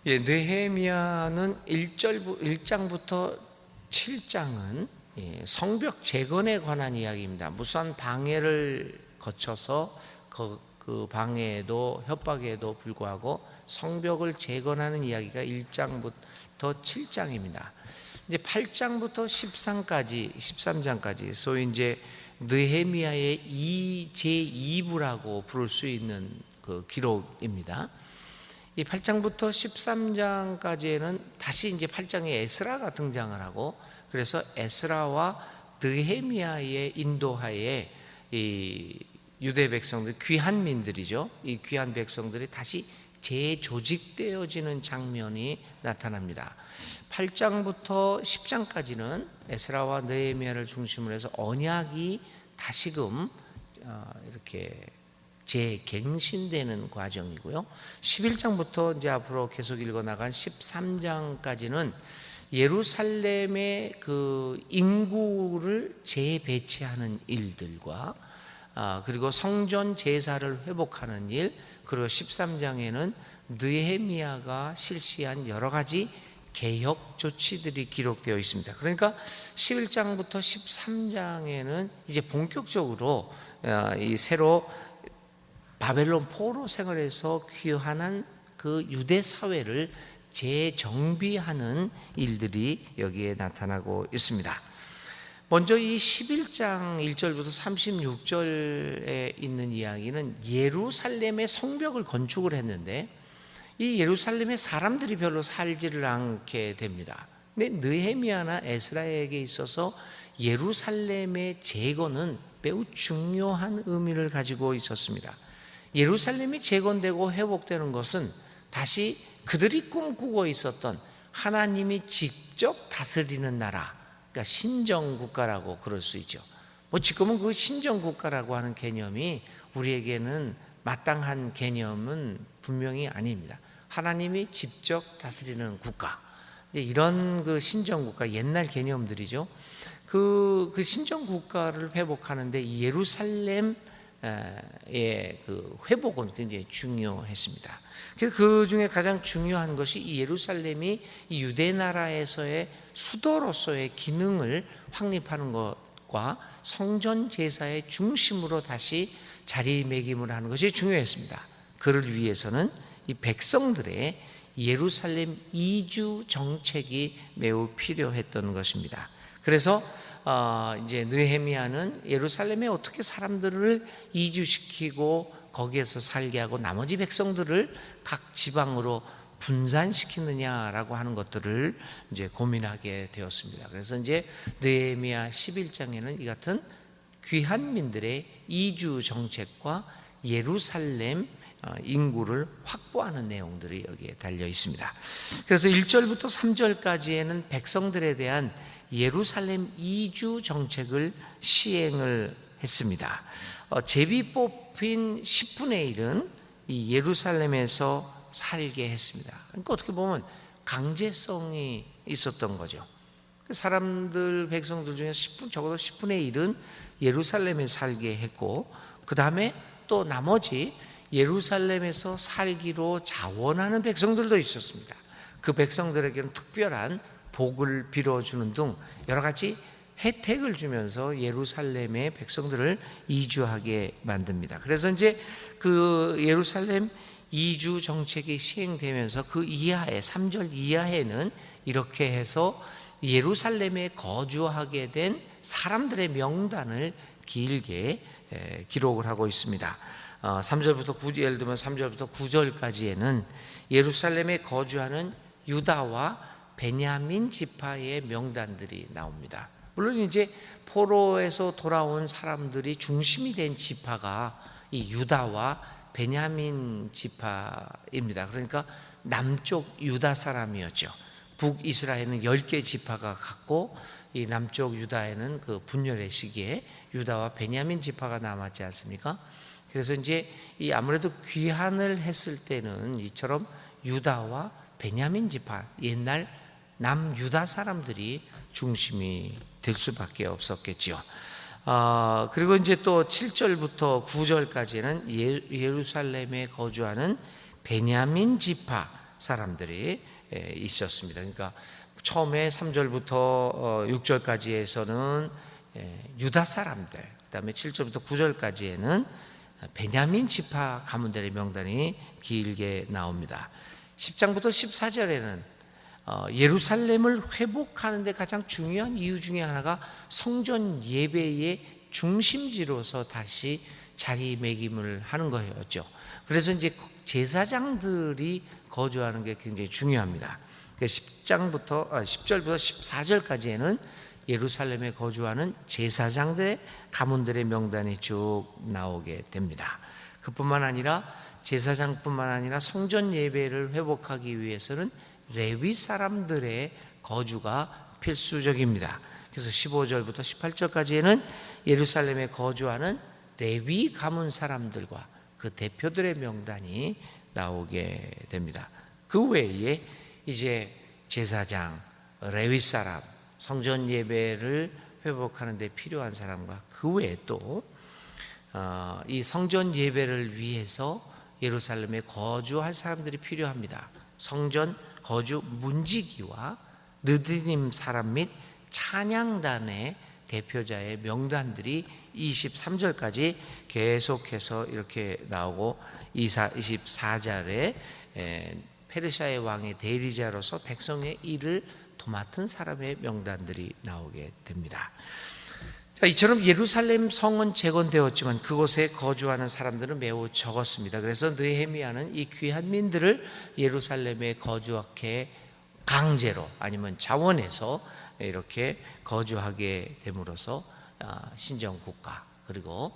예, 느헤미야는 1장부터 7장은 성벽 재건에 관한 이야기입니다. 무수한 방해를 거쳐서 그 방해에도 협박에도 불구하고 성벽을 재건하는 이야기가 1장부터 7장입니다. 이제 8장부터 13장까지 소위 이제 느헤미야의 제2부라고 부를 수 있는 그 기록입니다. 이 8장부터 13장까지에는 다시 이제 8장에 에스라가 등장을 하고, 그래서 에스라와 느헤미야의 인도하에 이 유대 백성들, 귀한 민들이죠. 이 귀한 백성들이 다시 재조직되어지는 장면이 나타납니다. 8장부터 10장까지는 에스라와 느헤미야를 중심으로 해서 언약이 다시금 이렇게 재갱신되는 과정이고요. 11장부터 이제 앞으로 계속 읽어나간 13장까지는 예루살렘의 그 인구를 재배치하는 일들과 그리고 성전 제사를 회복하는 일, 그리고 13장에는 느헤미야가 실시한 여러 가지 개혁 조치들이 기록되어 있습니다. 그러니까 11장부터 13장에는 이제 본격적으로 이 새로 바벨론 포로 생활에서 귀환한 그 유대 사회를 재정비하는 일들이 여기에 나타나고 있습니다. 먼저 이 11장 1절부터 36절에 있는 이야기는 예루살렘의 성벽을 건축을 했는데 이 예루살렘에 사람들이 별로 살지를 않게 됩니다. 근데 느헤미야나 에스라에게 있어서 예루살렘의 재건은 매우 중요한 의미를 가지고 있었습니다. 예루살렘이 재건되고 회복되는 것은 다시 그들이 꿈꾸고 있었던 하나님이 직접 다스리는 나라, 그러니까 신정국가라고 그럴 수 있죠. 지금은 그 신정국가라고 하는 개념이 우리에게는 마땅한 개념은 분명히 아닙니다. 하나님이 직접 다스리는 국가, 이런 그 신정국가, 옛날 개념들이죠. 그 신정국가를 회복하는데 이 예루살렘의 그 회복은 굉장히 중요했습니다. 그래서 그 중에 가장 중요한 것이 이 예루살렘이 이 유대 나라에서의 수도로서의 기능을 확립하는 것과 성전 제사의 중심으로 다시 자리매김을 하는 것이 중요했습니다. 그를 위해서는 이 백성들의 예루살렘 이주 정책이 매우 필요했던 것입니다. 그래서 이제 느헤미야는 예루살렘에 어떻게 사람들을 이주시키고 거기에서 살게 하고 나머지 백성들을 각 지방으로 분산시키느냐라고 하는 것들을 이제 고민하게 되었습니다. 그래서 이제 느헤미야 11장에는 이 같은 귀한 민들의 이주 정책과 예루살렘 인구를 확보하는 내용들이 여기에 달려 있습니다. 그래서 1절부터 3절까지에는 백성들에 대한 예루살렘 이주 정책을 시행을 했습니다. 제비 뽑힌 10분의 1은 이 예루살렘에서 살게 했습니다. 그러니까 어떻게 보면 강제성이 있었던 거죠. 사람들, 백성들 중에 적어도 10분의 1은 예루살렘에 살게 했고, 그 다음에 또 나머지 예루살렘에서 살기로 자원하는 백성들도 있었습니다. 그 백성들에게는 특별한 복을 빌어주는 등 여러 가지 혜택을 주면서 예루살렘의 백성들을 이주하게 만듭니다. 그래서 이제 그 예루살렘 이주 정책이 시행되면서 그 이하에 3절 이하에는 이렇게 해서 예루살렘에 거주하게 된 사람들의 명단을 길게 기록을 하고 있습니다. 3절부터 9절, 예를 들면 3절부터 9절까지에는 예루살렘에 거주하는 유다와 베냐민 지파의 명단들이 나옵니다. 물론 이제 포로에서 돌아온 사람들이 중심이 된 지파가 이 유다와 베냐민 지파입니다. 그러니까 남쪽 유다 사람이었죠. 북이스라엘은 10개 지파가 갔고 이 남쪽 유다에는 그 분열의 시기에 유다와 베냐민 지파가 남았지 않습니까? 그래서 이제 이 아무래도 귀환을 했을 때는 이처럼 유다와 베냐민 지파, 옛날 남유다 사람들이 중심이 될 수밖에 없었겠죠. 그리고 이제 또 7절부터 9절까지는 예루살렘에 거주하는 베냐민 지파 사람들이 있었습니다. 그러니까 처음에 3절부터 6절까지에서는 유다 사람들, 그다음에 7절부터 9절까지에는 베냐민 지파 가문들의 명단이 길게 나옵니다. 10장부터 14절에는 예루살렘을 회복하는 데 가장 중요한 이유 중에 하나가 성전 예배의 중심지로서 다시 자리매김을 하는 거였죠. 그래서 이제 제사장들이 거주하는 게 굉장히 중요합니다. 10절부터 14절까지에는 예루살렘에 거주하는 제사장들의 가문들의 명단이 쭉 나오게 됩니다. 그뿐만 아니라 제사장뿐만 아니라 성전 예배를 회복하기 위해서는 레위 사람들의 거주가 필수적입니다. 그래서 15절부터 18절까지에는 예루살렘에 거주하는 레위 가문 사람들과 그 대표들의 명단이 나오게 됩니다. 그 외에 이제 제사장, 레위 사람, 성전 예배를 회복하는 데 필요한 사람과 그 외에 또 이 성전 예배를 위해서 예루살렘에 거주할 사람들이 필요합니다. 성전 거주 문지기와 느디님 사람 및 찬양단의 대표자의 명단들이 23절까지 계속해서 이렇게 나오고 24절에 페르시아의 왕의 대리자로서 백성의 일을 도맡은 사람의 명단들이 나오게 됩니다. 자, 이처럼 예루살렘 성은 재건되었지만 그곳에 거주하는 사람들은 매우 적었습니다. 그래서 느헤미야는 이 귀한 민들을 예루살렘에 거주하게 강제로 아니면 자원해서 이렇게 거주하게 됨으로써 신정국가 그리고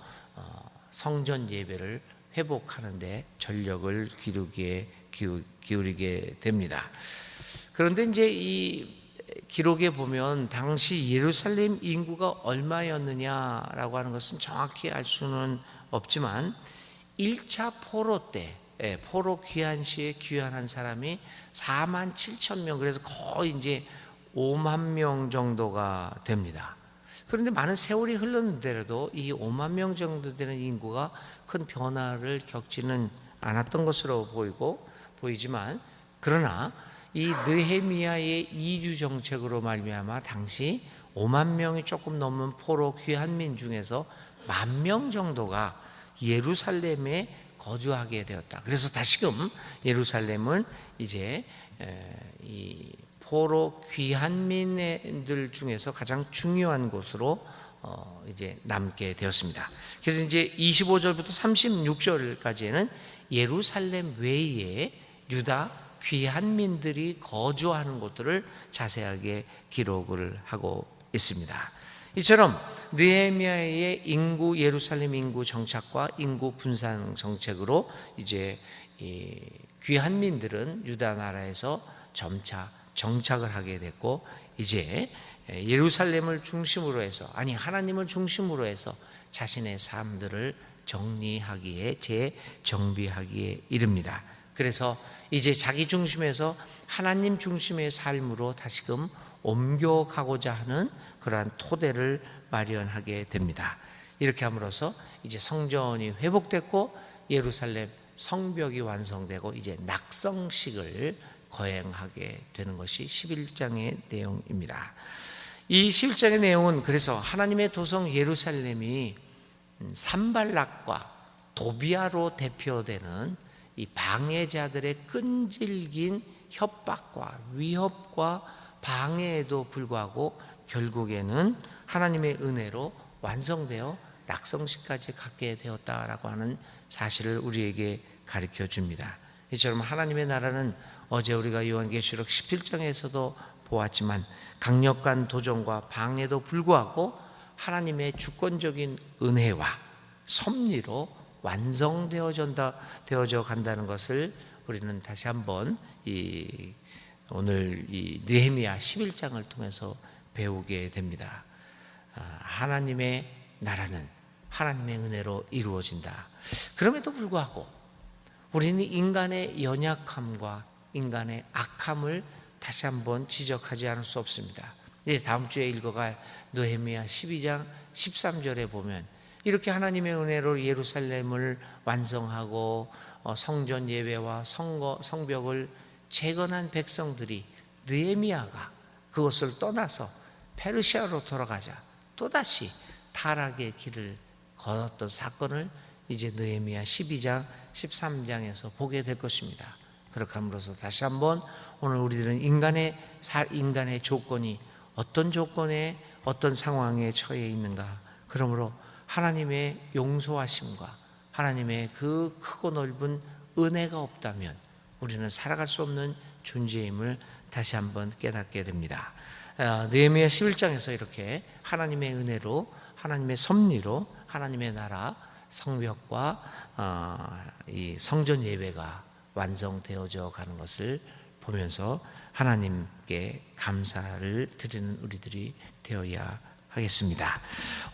성전 예배를 회복하는 데 전력을 기울이게 됩니다. 그런데 이제 이 기록에 보면 당시 예루살렘 인구가 얼마였느냐라고 하는 것은 정확히 알 수는 없지만 1차 포로 때 포로 귀환 시에 귀환한 사람이 4만 7천 명, 그래서 거의 이제 5만 명 정도가 됩니다. 그런데 많은 세월이 흘렀는데도 이 5만 명 정도 되는 인구가 큰 변화를 겪지는 않았던 것으로 보이지만 그러나 이 느헤미야의 이주 정책으로 말미암아 당시 5만 명이 조금 넘는 포로 귀환민 중에서 10,000명 정도가 예루살렘에 거주하게 되었다. 그래서 다시금 예루살렘은 이제 이 포로 귀환민들 중에서 가장 중요한 곳으로 이제 남게 되었습니다. 그래서 이제 25절부터 36절까지는 예루살렘 외에 유다 귀한민들이 거주하는 곳들을 자세하게 기록을 하고 있습니다. 이처럼 느헤미야의 인구 예루살렘 인구 정착과 인구 분산 정책으로 이제 이 귀한민들은 유다 나라에서 점차 정착을 하게 됐고 이제 예루살렘을 중심으로 해서 하나님을 중심으로 해서 자신의 삶들을 정리하기에 재정비하기에 이릅니다. 그래서 이제 자기 중심에서 하나님 중심의 삶으로 다시금 옮겨가고자 하는 그러한 토대를 마련하게 됩니다. 이렇게 함으로써 이제 성전이 회복됐고 예루살렘 성벽이 완성되고 이제 낙성식을 거행하게 되는 것이 11장의 내용입니다. 이 11장의 내용은 그래서 하나님의 도성 예루살렘이 산발락과 도비아로 대표되는 이 방해자들의 끈질긴 협박과 위협과 방해에도 불구하고 결국에는 하나님의 은혜로 완성되어 낙성식까지 갖게 되었다라고 하는 사실을 우리에게 가르쳐 줍니다. 이처럼 하나님의 나라는 어제 우리가 요한계시록 17장에서도 보았지만 강력한 도전과 방해도 불구하고 하나님의 주권적인 은혜와 섭리로 완성되어져 간다는 것을 우리는 다시 한번 오늘 이 느헤미야 11장을 통해서 배우게 됩니다. 하나님의 나라는 하나님의 은혜로 이루어진다. 그럼에도 불구하고 우리는 인간의 연약함과 인간의 악함을 다시 한번 지적하지 않을 수 없습니다. 다음 주에 읽어갈 느헤미야 12장 13절에 보면 이렇게 하나님의 은혜로 예루살렘을 완성하고 성전 예배와 성벽을 재건한 백성들이 느헤미야가 그것을 떠나서 페르시아로 돌아가자 또다시 타락의 길을 걸었던 사건을 이제 느헤미야 12장 13장에서 보게 될 것입니다. 그렇게 함으로써 다시 한번 오늘 우리들은 인간의 조건이 어떤 조건에 어떤 상황에 처해 있는가, 그러므로 하나님의 용서하심과 하나님의 그 크고 넓은 은혜가 없다면 우리는 살아갈 수 없는 존재임을 다시 한번 깨닫게 됩니다. 느헤미야 11장에서 이렇게 하나님의 은혜로, 하나님의 섭리로 하나님의 나라 성벽과 이 성전 예배가 완성되어져 가는 것을 보면서 하나님께 감사를 드리는 우리들이 되어야 하겠습니다.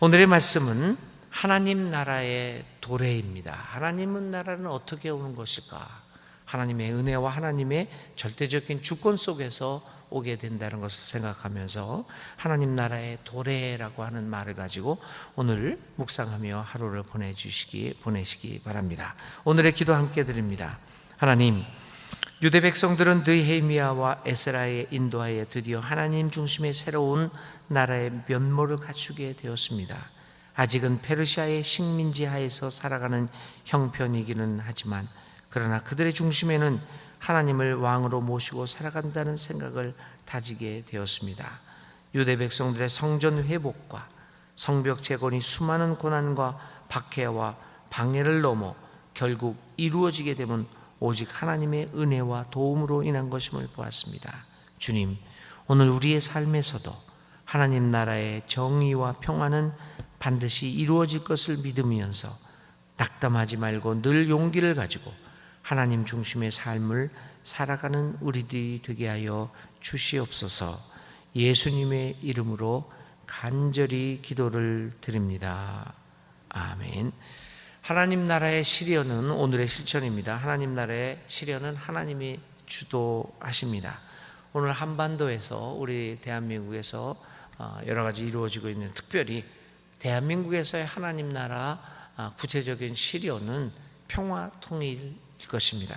오늘의 말씀은 하나님 나라의 도래입니다. 하나님은 나라는 어떻게 오는 것일까? 하나님의 은혜와 하나님의 절대적인 주권 속에서 오게 된다는 것을 생각하면서 하나님 나라의 도래라고 하는 말을 가지고 오늘 묵상하며 하루를 보내시기 바랍니다. 오늘의 기도 함께 드립니다. 하나님, 유대 백성들은 느헤미야와 에스라의 인도하에 드디어 하나님 중심의 새로운 나라의 면모를 갖추게 되었습니다. 아직은 페르시아의 식민지 하에서 살아가는 형편이기는 하지만 그러나 그들의 중심에는 하나님을 왕으로 모시고 살아간다는 생각을 다지게 되었습니다. 유대 백성들의 성전 회복과 성벽 재건이 수많은 고난과 박해와 방해를 넘어 결국 이루어지게 되면 오직 하나님의 은혜와 도움으로 인한 것임을 보았습니다. 주님, 오늘 우리의 삶에서도 하나님 나라의 정의와 평화는 반드시 이루어질 것을 믿으면서 낙담하지 말고 늘 용기를 가지고 하나님 중심의 삶을 살아가는 우리들이 되게 하여 주시옵소서. 예수님의 이름으로 간절히 기도를 드립니다. 아멘. 하나님 나라의 시련은 오늘의 실천입니다. 하나님 나라의 시련은 하나님이 주도하십니다. 오늘 한반도에서 우리 대한민국에서 여러 가지 이루어지고 있는, 특별히 대한민국에서의 하나님 나라 구체적인 시련은 평화 통일일 것입니다.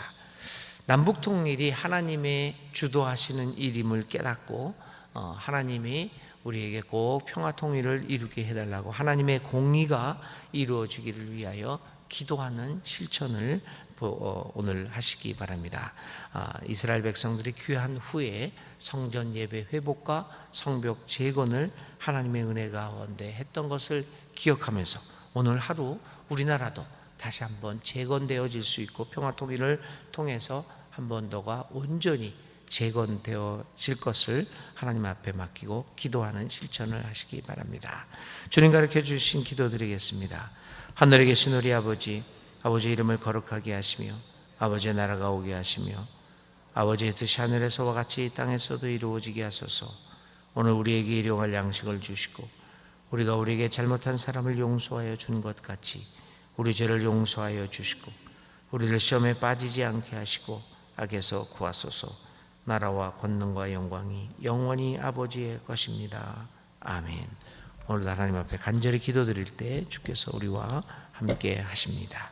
남북 통일이 하나님의 주도하시는 일임을 깨닫고 하나님이 우리에게 꼭 평화 통일을 이루게 해달라고 하나님의 공의가 이루어지기를 위하여 기도하는 실천을 오늘 하시기 바랍니다. 이스라엘 백성들이 귀한 후에 성전 예배 회복과 성벽 재건을 하나님의 은혜 가운데 했던 것을 기억하면서 오늘 하루 우리나라도 다시 한번 재건되어질 수 있고 평화 통일을 통해서 한 번 더가 온전히 재건되어질 것을 하나님 앞에 맡기고 기도하는 실천을 하시기 바랍니다. 주님 가르쳐 주신 기도 드리겠습니다. 하늘에 계신 우리 아버지, 아버지의 이름을 거룩하게 하시며 아버지의 나라가 오게 하시며 아버지의 뜻이 하늘에서와 같이 이 땅에서도 이루어지게 하소서. 오늘 우리에게 일용할 양식을 주시고 우리가 우리에게 잘못한 사람을 용서하여 준 것 같이 우리 죄를 용서하여 주시고 우리를 시험에 빠지지 않게 하시고 악에서 구하소서. 나라와 권능과 영광이 영원히 아버지의 것입니다. 아멘. 오늘 하나님 앞에 간절히 기도드릴 때 주께서 우리와 함께 하십니다.